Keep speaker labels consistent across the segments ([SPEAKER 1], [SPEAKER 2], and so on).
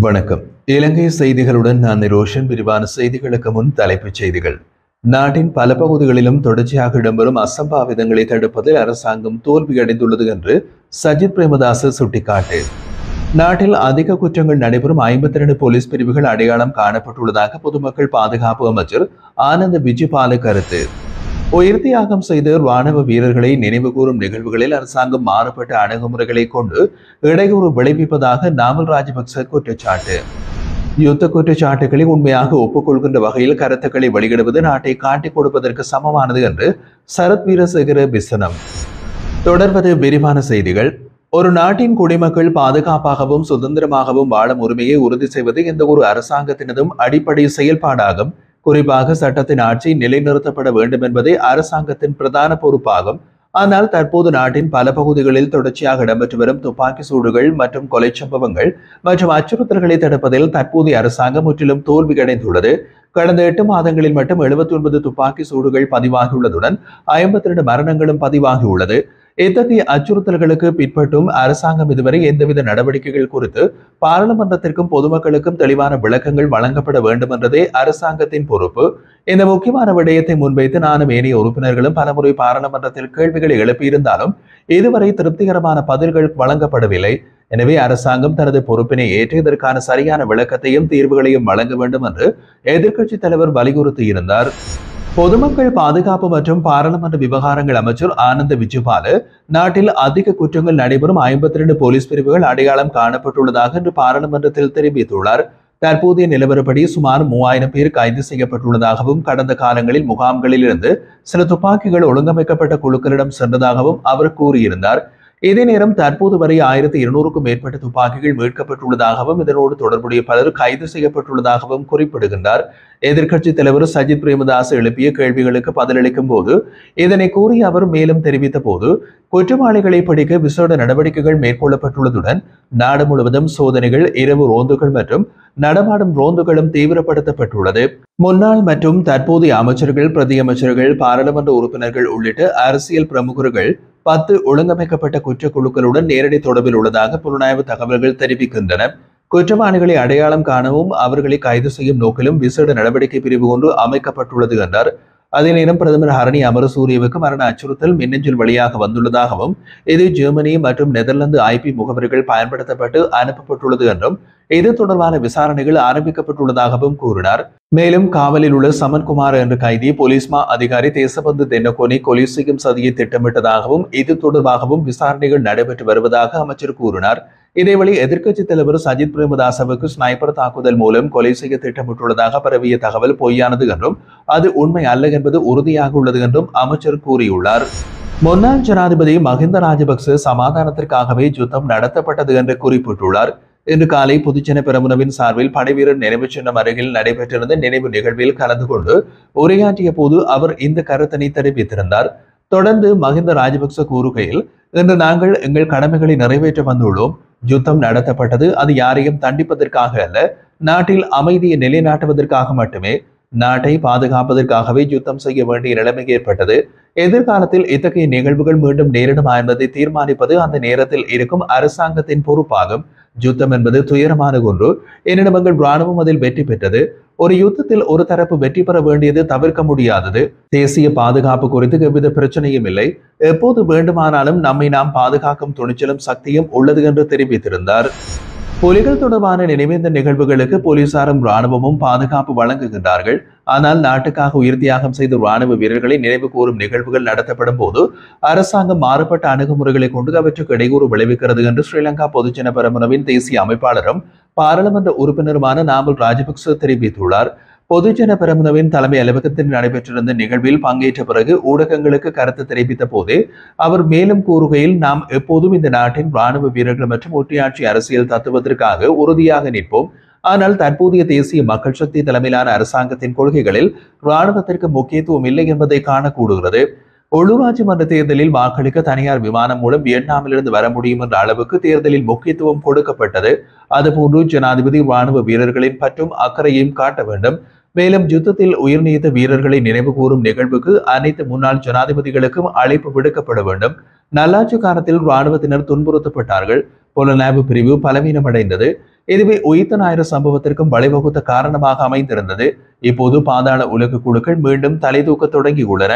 [SPEAKER 1] வணக்கம். இலங்கை செய்திகளுடன் நான் ரோஷன். விரிவான செய்திகளுக்கு முன் தலைப்புச் செய்திகள். நாட்டின் பல பகுதிகளிலும் தொடர்ச்சியாக இடம்பெறும் அசம்பாவிதங்களை தடுப்பதில் அரசாங்கம் தோல்வியடைந்துள்ளது என்று சஜித் பிரேமதாச சுட்டிக்காட்டு. நாட்டில் அதிக குற்றங்கள் நடைபெறும் 52 போலீஸ் பிரிவுகள் அடையாளம் காணப்பட்டுள்ளதாக பொதுமக்கள் பாதுகாப்பு அமைச்சர் ஆனந்த விஜயபால கருத்து. உயிர் தியாகம் செய்த ராணுவ வீரர்களை நினைவுகூரும் நிகழ்வுகளில் அரசாங்கம் மாறுபட்ட அணுகுமுறைகளை கொண்டு இடையூறு விளைவிப்பதாக நாமல் ராஜபக்ச குற்றச்சாட்டு. யுத்த குற்றச்சாட்டுகளை உண்மையாக ஒப்புக்கொள்கின்ற வகையில் கருத்துக்களை வெளியிடுவது நாட்டை காட்டிக் கொடுப்பதற்கு சமமானது என்று சரத் வீரசேகர பிசனம். தொடர்வது விரிவான செய்திகள். ஒரு நாட்டின் குடிமக்கள் பாதுகாப்பாகவும் சுதந்திரமாகவும் வாழும் உரிமையை உறுதி செய்வது எந்த ஒரு அரசாங்கத்தினதும் அடிப்படை செயல்பாடாகும். குறிப்பாக சட்டத்தின் ஆட்சி நிலைநிறுத்தப்பட வேண்டும் என்பதே அரசாங்கத்தின் பிரதான பொறுப்பாகும். ஆனால் தற்போது நாட்டின் பல பகுதிகளில் தொடர்ச்சியாக இடம்பெற்று வரும் துப்பாக்கி சூடுகள் மற்றும் கொலை சம்பவங்கள் மற்றும் அச்சுறுத்தல்களை தடுப்பதில் தற்போதைய அரசாங்கம் முற்றிலும் தோல்வியடைந்துள்ளது. கடந்த 8 மாதங்களில் மட்டும் 79 துப்பாக்கி சூடுகள் பதிவாகியுள்ளதுடன் 52 மரணங்களும் பதிவாகியுள்ளது. இத்தகைய அச்சுறுத்தல்களுக்கு பிற்பட்டும் அரசாங்கம் இதுவரை எந்தவித நடவடிக்கைகள் குறித்து பாராளுமன்றத்திற்கும் பொதுமக்களுக்கும் தெளிவான விளக்கங்கள் வழங்கப்பட வேண்டும் என்றதே அரசாங்கத்தின் பொறுப்பு. இந்த முக்கியமான விடயத்தை முன்வைத்து நானும் ஏனைய உறுப்பினர்களும் பலமுறை பாராளுமன்றத்தில் கேள்விகளை எழுப்பியிருந்தாலும் இதுவரை திருப்திகரமான பதில்கள் வழங்கப்படவில்லை. எனவே அரசாங்கம் தனது பொறுப்பினை ஏற்று இதற்கான சரியான விளக்கத்தையும் தீர்வுகளையும் வழங்க வேண்டும் என்று எதிர்க்கட்சித் தலைவர் வலியுறுத்தியிருந்தார். பொதுமக்கள் பாதுகாப்பு மற்றும் பாராளுமன்ற விவகாரங்கள் அமைச்சர் ஆனந்த விஜயபால நாட்டில் அதிக குற்றங்கள் நடைபெறும் 52 போலீஸ் பிரிவுகள் அடையாளம் காணப்பட்டுள்ளதாக இன்று பாராளுமன்றத்தில் தெரிவித்துள்ளார். தற்போதைய நிலவரப்படி சுமார் 3000 பேர் கைது செய்யப்பட்டுள்ளதாகவும் கடந்த காலங்களில் முகாம்களில் இருந்து சில துப்பாக்கிகள் ஒழுங்கமைக்கப்பட்ட குழுக்களிடம் சென்றதாகவும் அவர் கூறியிருந்தார். இதே நேரம் தற்போது வரை 1200க்கும் மேற்பட்ட துப்பாக்கிகள் மீட்கப்பட்டுள்ளதாகவும் இதனோடு தொடர்புடைய பலர் கைது செய்யப்பட்டுள்ளதாகவும் குறிப்பிடுகின்றார். எதிர்க்கட்சித் தலைவர் சஜித் பிரேமதாச எழுப்பிய கேள்விகளுக்கு பதிலளிக்கும் போது இதனை கூறிய அவர் மேலும் தெரிவித்த போது குற்றவாளிகளை பிடிக்க விசேட நடவடிக்கைகள் மேற்கொள்ளப்பட்டுள்ளதுடன் நாடு முழுவதும் சோதனைகள், இரவு ரோந்துகள் மற்றும் நடமாடும் ரோந்துகளும் தீவிரப்படுத்தப்பட்டுள்ளது. முன்னாள் மற்றும் தற்போதைய அமைச்சர்கள், பிரதி அமைச்சர்கள், பாராளுமன்ற உறுப்பினர்கள் உள்ளிட்ட அரசியல் பிரமுகர்கள் 10 ஒழுங்கமைக்கப்பட்ட குற்றக்குழுக்களுடன் நேரடி தொடர்பில் உள்ளதாக புலனாய்வு தகவல்கள் தெரிவிக்கின்றன. குற்றவாளிகளை அடையாளம் காணவும் அவர்களை கைது செய்யும் நோக்கிலும் விசேட நடவடிக்கை பிரிவு ஒன்று அமைக்கப்பட்டுள்ளது என்றார். அதே நேரம் பிரதமர் ஹரணி அமரசூரியவுக்கு மரண அச்சுறுத்தல் மின்னஞ்சல் வழியாக வந்துள்ளதாகவும் இது ஜெர்மனி மற்றும் நெதர்லாந்து ஐபி முகவர்கள் பயன்படுத்தப்பட்டு அனுப்பப்பட்டுள்ளது என்றும் இது தொடர்பான விசாரணைகள் ஆரம்பிக்கப்பட்டுள்ளதாகவும் கூறினார். மேலும் காவலில் உள்ள சமன்குமார் என்ற கைதி போலீஸ்மா அதிகாரி தேசபந்து தென்னகோனை கொலை செய்யும் சதியை திட்டமிட்டதாகவும் இது தொடர்பாகவும் விசாரணைகள் நடைபெற்று வருவதாக அமைச்சர் கூறினார். இதேவேளை எதிர்க்கட்சித் தலைவர் சஜித் பிரேமதாசவுக்கு ஸ்னைப்பர் தாக்குதல் மூலம் கொலை செய்ய திட்டமிட்டுள்ளதாக பரவிய தகவல் பொய்யானது என்றும் அது உண்மை அல்ல என்பது உறுதியாக உள்ளது என்றும் அமைச்சர் கூறியுள்ளார். முன்னாள் ஜனாதிபதி மஹிந்த ராஜபக்ச சமாதானத்திற்காகவே யுத்தம் நடத்தப்பட்டது என்று குறிப்பிட்டுள்ளார். இன்று காலை பொதுஜன பெரமுனவின் சார்பில் படைவீரர் நினைவு சின்னம் அருகில் நடைபெற்றிருந்த நினைவு நிகழ்வில் கலந்து கொண்டு உரையாற்றிய போது அவர் இந்த கருத்தினை தெரிவித்திருந்தார். தொடர்ந்து மஹிந்த ராஜபக்ச கூறுகையில், இன்று நாங்கள் எங்கள் கடமைகளை நிறைவேற்ற வந்துள்ளோம். யுத்தம் நடத்தப்பட்டது அது யாரையும் தண்டிப்பதற்காக அல்ல, நாட்டில் அமைதியை நிலைநாட்டுவதற்காக மட்டுமே. நாட்டை பாதுகாப்பதற்காகவே யுத்தம் செய்ய வேண்டிய நிலைமை ஏற்பட்டது. எதிர்காலத்தில் இத்தகைய நிகழ்வுகள் மீண்டும் நேரிடுமா என்பதை தீர்மானிப்பது அந்த நேரத்தில் இருக்கும் அரசாங்கத்தின் பொறுப்பாகும். யுத்தம் என்பது துயரமான ஒன்று. எனினும் எங்கள் ராணுவம் அதில் வெற்றி பெற்றது. ஒரு யுத்தத்தில் ஒரு தரப்பு வெற்றி பெற வேண்டியது தவிர்க்க முடியாதது. தேசிய பாதுகாப்பு குறித்து எவ்வித பிரச்சனையும் இல்லை. எப்போது வேண்டுமானாலும் நம்மை நாம் பாதுகாக்கும் துணிச்சலும் சக்தியும் உள்ளது என்று தெரிவித்திருந்தார். புலிகள் தொடர்பான நினைவேந்த நிகழ்வுகளுக்கு போலீசாரும் ராணுவமும் பாதுகாப்பு வழங்குகின்றார்கள். ஆனால் நாட்டுக்காக உயிர் தியாகம் செய்த ராணுவ வீரர்களை நினைவு கூறும் நிகழ்வுகள் நடத்தப்படும் போது அரசாங்கம் மாறுபட்ட அணுகுமுறைகளை கொண்டு அவற்றுக்கு இடையூறு விளைவிக்கிறது என்று ஸ்ரீலங்கா பொதுஜன பெரமுனவின் தேசிய அமைப்பாளரும் பாராளுமன்ற உறுப்பினருமான நாமல் ராஜபக்ச தெரிவித்துள்ளார். பொதுஜன பெரமுனவின் தலைமை அலுவலகத்தில் நடைபெற்றிருந்த நிகழ்வில் பங்கேற்ற பிறகு ஊடகங்களுக்கு கருத்து தெரிவித்த போதே அவர் மேலும் கூறுகையில், நாம் எப்போதும் இந்த நாட்டின் ராணுவ வீரர்கள் மற்றும் ஒற்றையாட்சி அரசியல் தத்துவத்திற்காக உறுதியாக நிற்போம். ஆனால் தற்போதைய தேசிய மக்கள் சக்தி தலைமையிலான அரசாங்கத்தின் கொள்கைகளில் ராணுவத்திற்கு முக்கியத்துவம் இல்லை என்பதை காணக்கூடுகிறது. உள்ளூராட்சி மன்ற தேர்தலில் வாக்களிக்க தனியார் விமானம் மூலம் வியட்நாமிலிருந்து வர முடியும் என்ற அளவுக்கு தேர்தலில் முக்கியத்துவம் கொடுக்கப்பட்டது. அதுபோன்று ஜனாதிபதி ராணுவ வீரர்களின் பற்றும் அக்கறையையும் காட்ட வேண்டும். மேலும் யுத்தத்தில் உயிர் நீத்த வீரர்களை நினைவு கூறும் நிகழ்வுக்கு அனைத்து முன்னாள் ஜனாதிபதிகளுக்கும் அழைப்பு விடுக்கப்பட வேண்டும். நல்லாட்சி காலத்தில் ராணுவத்தினர் துன்புறுத்தப்பட்டார்கள். புலனாய்வு பிரிவு பலவீனமடைந்தது. இதுவே உயிர்த்த ஞாயிறு சம்பவத்திற்கும் வழிவகுத்த காரணமாக அமைந்திருந்தது. இப்போது பாதாள உலக குழுக்கள் மீண்டும் தலை தூக்க தொடங்கியுள்ளன.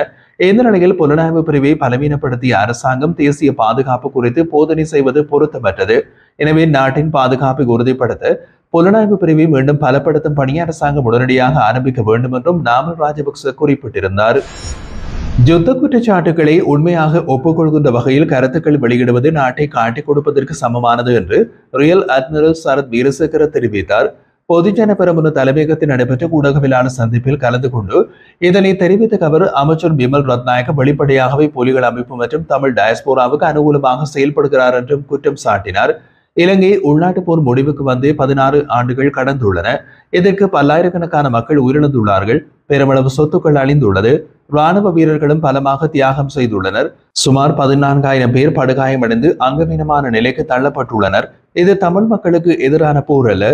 [SPEAKER 1] இந்த நிலையில் புலனாய்வு பிரிவை பலவீனப்படுத்திய அரசாங்கம் தேசிய பாதுகாப்பு குறித்து போதனை செய்வது பொருத்தமற்றது. எனவே நாட்டின் பாதுகாப்பை உறுதிப்படுத்த புலனாய்வு பிரிவை மீண்டும் பலப்படுத்தும் பணியை அரசாங்கம் உடனடியாக ஆரம்பிக்க வேண்டும் என்றும் நாமல் ராஜபக்ச குறிப்பிட்டிருந்தார். யுத்த குற்றச்சாட்டுகளை உண்மையாக ஒப்புக்கொள்கின்ற வகையில் கருத்துக்கள் வெளியிடுவது நாட்டை காட்டிக் கொடுப்பதற்கு சமமானது என்று ரியல் அட்மிரல் சரத் வீரசேகர தெரிவித்தார். பொதுஜன பெரமுன தலைமையகத்தில் நடைபெற்ற ஊடகவியலாளர் சந்திப்பில் கலந்து கொண்டு இதனை தெரிவித்த அவர் அமைச்சர் பிமல் ரத்நாயக்க வெளிப்படையாகவே புலிகள் அமைப்பு மற்றும் தமிழ் டயஸ்போராவுக்கு அனுகூலமாக செயல்படுகிறார் என்றும் குற்றம் சாட்டினார். இலங்கை உள்நாட்டு போர் முடிவுக்கு வந்து 16 ஆண்டுகள் கடந்துள்ளன. இதற்கு பல்லாயிரக்கணக்கான மக்கள் உயிரிழந்துள்ளார்கள். பெருமளவு சொத்துக்கள் அழிந்துள்ளது. ராணுவ வீரர்களும் பலமாக தியாகம் செய்துள்ளனர். சுமார் 14,000 பேர் படுகாயமடைந்து அங்கவீனமான நிலைக்கு தள்ளப்பட்டுள்ளனர். இது தமிழ் மக்களுக்கு எதிரான போர் அல்ல,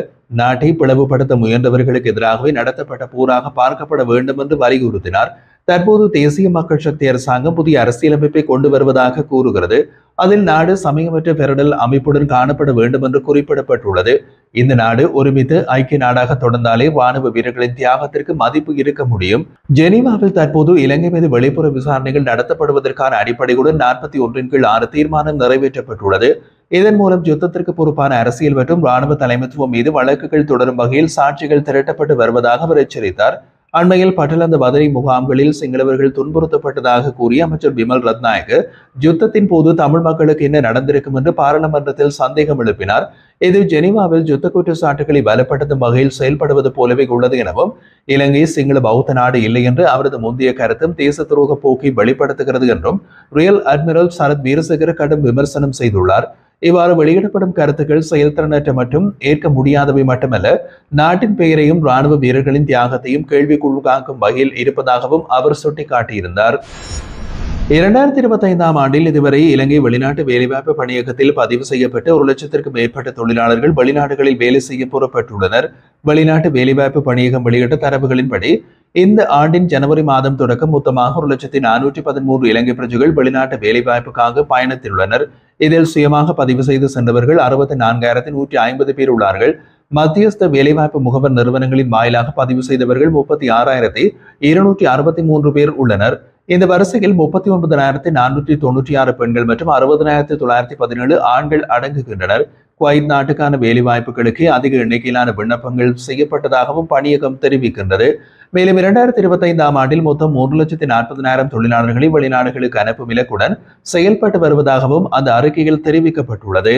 [SPEAKER 1] நாட்டை பிளவுபடுத்த முயன்றவர்களுக்கு எதிராகவே நடத்தப்பட்ட போராக பார்க்கப்பட வேண்டும் என்று வலியுறுத்தினார். தற்போது தேசிய மக்கள் சக்தி அரசாங்கம் புதிய அரசியலமைப்பை கொண்டு வருவதாக கூறுகிறது. அதில் நாடு சமயமற்ற பெரடல் அமைப்புடன் காணப்பட வேண்டும் என்று குறிப்பிடப்பட்டுள்ளது. இந்த நாடு ஒருமித்து ஐக்கிய நாடாக தொடர்ந்தாலே ராணுவ வீரர்களின் தியாகத்திற்கு மதிப்பு இருக்க முடியும். ஜெனீவாவில் தற்போது இலங்கை மீது வெளிப்புற விசாரணைகள் நடத்தப்படுவதற்கான அடிப்படையுடன் 41(6) தீர்மானம் நிறைவேற்றப்பட்டுள்ளது. இதன் மூலம் யுத்தத்திற்கு பொறுப்பான அரசியல் மற்றும் ராணுவ தலைமைத்துவம் மீது வழக்குகள் தொடரும் வகையில் சாட்சிகள் திரட்டப்பட்டு வருவதாக அவர் எச்சரித்தார். அண்மையில் பட்டலந்த வதனி முகாம்களில் சிங்களவர்கள் துன்புறுத்தப்பட்டதாக கூறிய அமைச்சர் பிமல் ரத்நாயக்க யுத்தத்தின் போது தமிழ் மக்களுக்கு என்ன நடந்திருக்கும் என்று பாராளுமன்றத்தில் சந்தேகம் எழுப்பினார். இது ஜெனீவாவில் யுத்த குற்றச்சாட்டுகளை பலப்படுத்தும் வகையில் செயல்படுவது போலவே உள்ளது எனவும் இலங்கை சிங்கள பௌத்த நாடு இல்லை என்று அவரது முந்தைய கருத்தும் தேச துரோக போக்கை வெளிப்படுத்துகிறது என்றும் ரியல் அட்மிரல் சரத் வீரசேகர கடும் விமர்சனம் செய்துள்ளார். இவ்வாறு வெளியிடப்படும் கருத்துக்கள் செயல்திறனற்ற மற்றும் ஏற்க முடியாதவை மட்டுமல்ல, நாட்டின் பெயரையும் ராணுவ வீரர்களின் தியாகத்தையும் கேள்விக்குள்ளாக்கும் வகையில் இருப்பதாகவும் அவர் சுட்டிக்காட்டியிருந்தார். 2025ஆம் ஆண்டில் இதுவரை இலங்கை வெளிநாட்டு வேலைவாய்ப்பு பணியகத்தில் பதிவு செய்யப்பட்ட 1,00,000க்கும் மேற்பட்ட தொழிலாளர்கள் வெளிநாடுகளில் வேலை செய்ய புறப்பட்டுள்ளனர். வெளிநாட்டு வேலைவாய்ப்பு பணியகம் வெளியிட்ட தரவுகளின்படி இந்த ஆண்டின் ஜனவரி மாதம் தொடக்கம் மொத்தமாக 1,413 இலங்கை பிரஜைகள் வெளிநாட்டு வேலைவாய்ப்புக்காக பயணத்திலுள்ளனர். இதில் சுயமாக பதிவு செய்து சென்றவர்கள் 64,150 பேர் உள்ளார்கள். மத்தியஸ்த வேலைவாய்ப்பு முகவர் நிறுவனங்களின் வாயிலாக பதிவு செய்தவர்கள் 36,263 பேர் உள்ளனர். இந்த வரிசையில் 39,496 பெண்கள் மற்றும் 60,917 ஆண்கள் அடங்குகின்றனர். குவைத் நாட்டுக்கான வேலைவாய்ப்புகளுக்கு அதிக எண்ணிக்கையிலான விண்ணப்பங்கள் செய்யப்பட்டதாகவும் பணியகம் தெரிவிக்கின்றது. மேலும் 2025ஆம் ஆண்டில் மொத்தம் 3,40,000 தொழிலாளர்களை வெளிநாடுகளுக்கு அனுப்பும் இலக்குடன் செயல்பட்டு வருவதாகவும் அந்த அறிக்கையில் தெரிவிக்கப்பட்டுள்ளது.